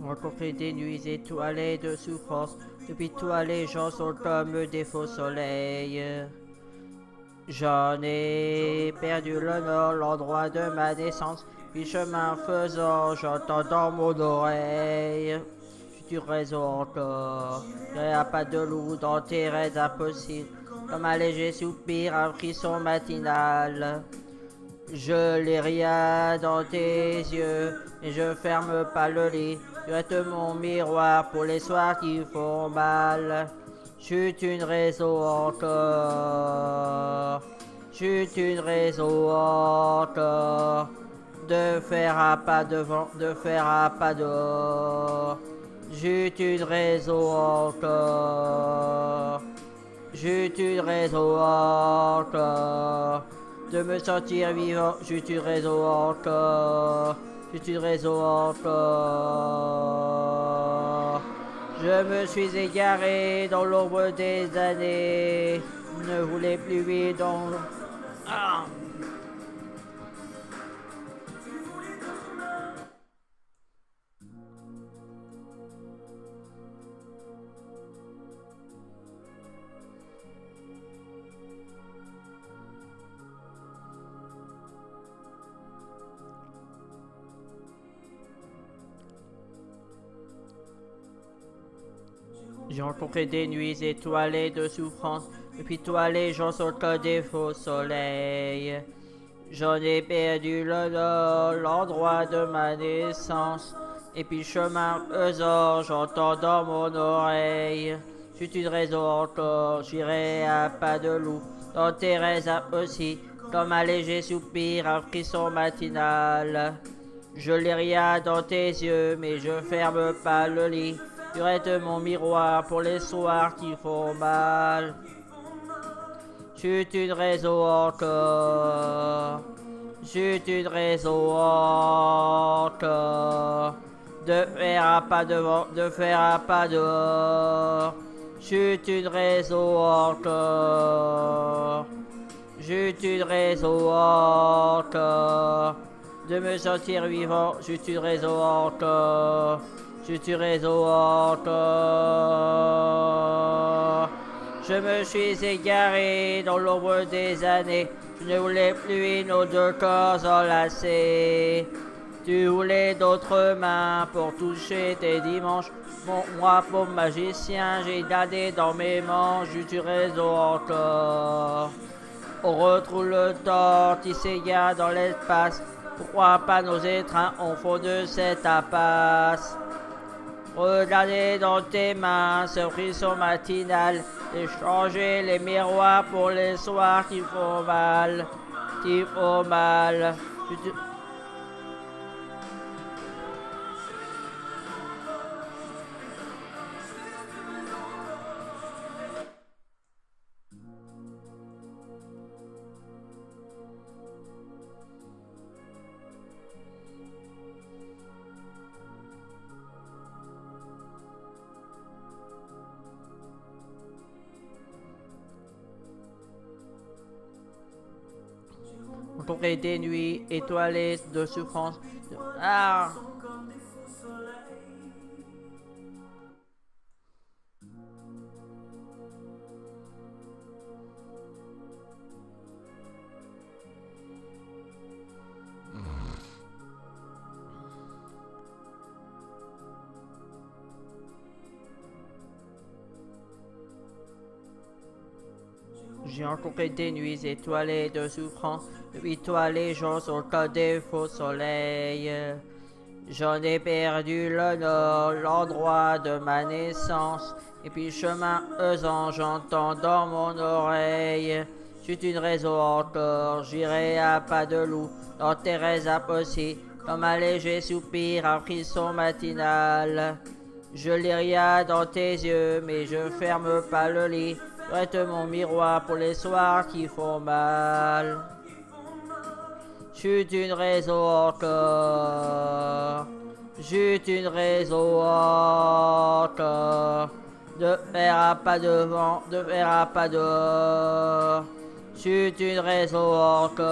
rencontrer des nuits étoilées de souffrance. Depuis toi, les gens sont comme des faux soleils. J'en ai perdu le nord, l'endroit de ma naissance. Puis chemin faisant, j'entends dans mon oreille. Tu réseau encore, y'a pas de loup dans tes rêves impossibles. Comme un léger soupir, un frisson matinal. Je lis rien dans tes yeux, et je ferme pas le lit. Tu restes mon miroir pour les soirs qui font mal. Chute une réseau encore. Chute une réseau encore. De faire un pas devant, de faire un pas dehors. Chute une réseau encore. Chute une réseau encore. De me sentir vivant, chute une réseau encore. Chute une réseau encore. Je me suis égaré dans l'ombre des années. Ne voulais plus vivre dans... Ah. J'ai rencontré des nuits étoilées de souffrance. Depuis toi, les gens sont comme des faux soleils. J'en ai perdu le nord, l'endroit de ma naissance. Et puis chemin faisant, j'entends dans mon oreille. Si tu une raison encore, j'irai à pas de loup. Dans tes rêves aussi, comme un léger soupir, un frisson matinal. Je lis rien dans tes yeux, mais je ferme pas le lit. Tu restes mon miroir pour les soirs qui font mal. Chute une réseau encore. Chute une réseau encore. De faire un pas devant, de faire un pas dehors. Chute une réseau encore. Chute une réseau encore. De me sentir vivant, chute une réseau encore. Chute une réseau encore. Je me suis égaré dans l'ombre des années. Je ne voulais plus nos deux corps enlacés. Tu voulais d'autres mains pour toucher tes dimanches. Moi, pauvre magicien, j'ai dadé dans mes manches. Du réseau encore. On retrouve le temps qui s'égare dans l'espace. Pourquoi pas nos étreintes en fond de cette impasse? Regardez dans tes mains ce frisson matinal. Échanger les miroirs pour les soirs qui font mal. Qui font mal. Rencontrer des nuits étoilées de souffrance. Ah! J'ai rencontré des nuits étoilées de souffrance. Depuis toi, les gens sont comme des faux soleils. J'en ai perdu le nord, l'endroit de ma naissance. Et puis chemin faisant, j'entends dans mon oreille. Chute une réseau encore, j'irai à pas de loup. Dans tes rêves impossibles, comme un léger soupir, un frisson matinal. Je lis rien dans tes yeux, mais je ferme pas le lit. Prête mon miroir pour les soirs qui font mal. Chute une réseau encore. Chute une réseau encore. De faire un pas devant, de faire un pas dehors. Chute une réseau encore.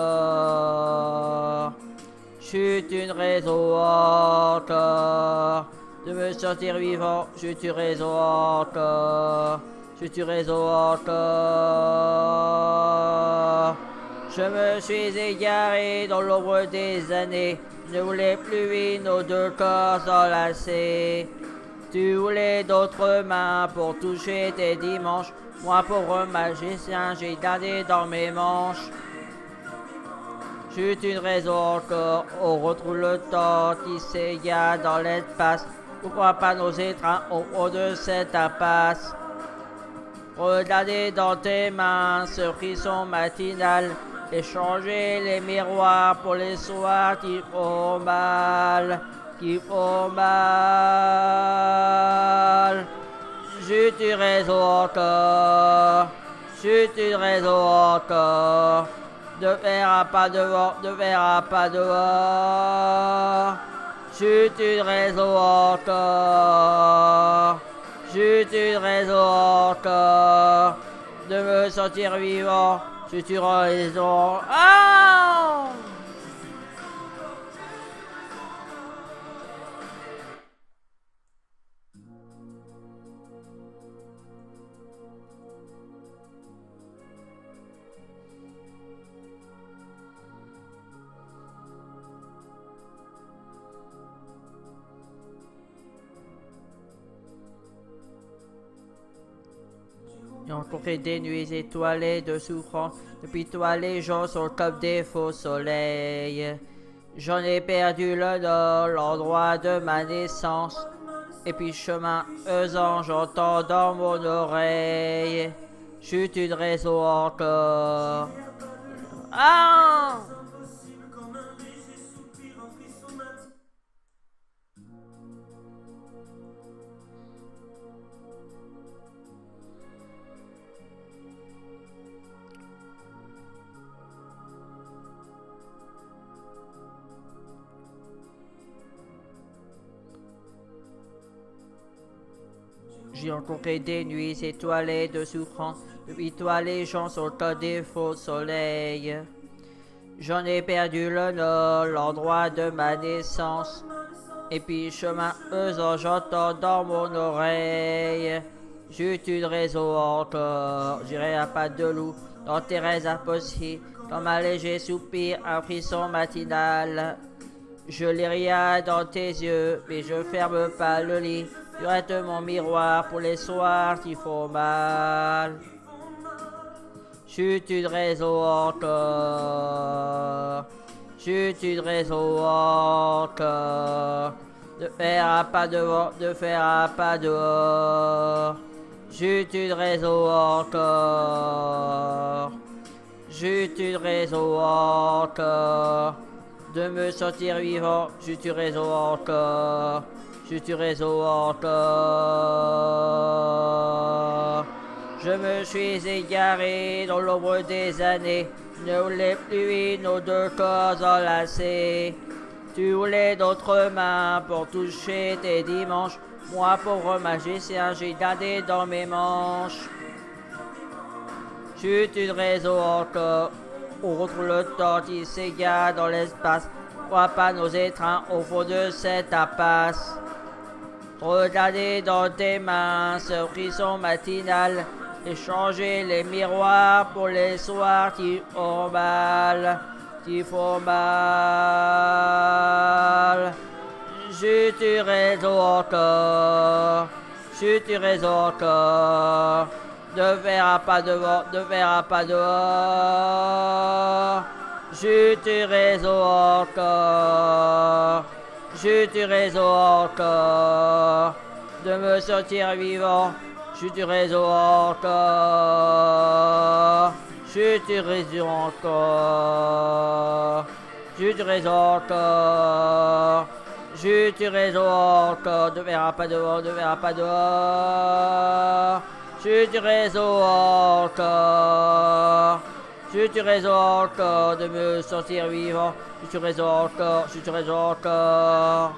Chute une réseau encore. de me sortir vivant, je tuerai encore, je tuerai encore. Je me suis égaré dans l'ombre des années, je ne voulais plus nos deux corps enlacés. Tu voulais d'autres mains pour toucher tes dimanches, moi pauvre magicien, j'ai gardé dans mes manches. J'eus une raison encore, on retrouve le temps qui s'égare dans l'espace. Pourquoi pas nos étreintes au haut de cette impasse? Regardez dans tes mains ce frisson matinal, échanger les miroirs pour les soirs qui font mal, qui font mal. J'eus une raison encore, j'eus une raison encore. De faire un pas devant, de faire un pas devant. J'eus une raison encore, j'eus une raison encore de me sentir vivant. J'eus une raison. Ah! J'ai rencontré des nuits étoilées de souffrance. Depuis toi, les gens sont comme des faux soleils. J'en ai perdu le nord, l'endroit de ma naissance. Et puis chemin faisant, j'entends dans mon oreille. J'eus une raison encore. Ah! J'ai rencontré des nuits étoilées de souffrance. Depuis toi, les gens sont comme des faux soleils. J'en ai perdu le nord, l'endroit de ma naissance. Et puis chemin faisant, j'entends dans mon oreille. J'eus une raison encore, j'irai à pas de loup, dans tes rêves impossibles, comme un léger soupir, un frisson matinal. Je lis rien dans tes yeux, mais je ferme pas le lit. Tu restes mon miroir pour les soirs qui font mal. J'eus une raison encore, j'eus une raison encore de faire un pas devant, de faire un pas dehors. J'eus une raison encore, j'eus une raison encore de me sentir vivant. J'eus une raison encore, j'eus une raison encore. Je me suis égaré dans l'ombre des années, ne voulais plus nos deux corps enlacés. Tu voulais d'autres mains pour toucher tes dimanches, moi pauvre magicien, j'ai gardé dans mes manches. J'eus une raison encore, on retrouve le temps qui s'égare dans l'espace. Crois pas nos étreintes au fond de cette impasse. Regardez dans tes mains ce frisson matinal, échanger les miroirs pour les soirs qui font mal, qui font mal. J'eus une raison encore, j'eus une raison encore de faire un pas devant, de faire un pas dehors. J'eus une raison encore, j'eus une raison encore de me sentir vivant. J'eus une raison encore, j'eus une raison encore, j'eus une raison encore, j'eus une raison encore de faire un pas devant, de faire un pas dehors. J'eus une raison encore, j'eus une raison encore de me sentir vivant. J'eus une raison encore, j'eus une raison encore.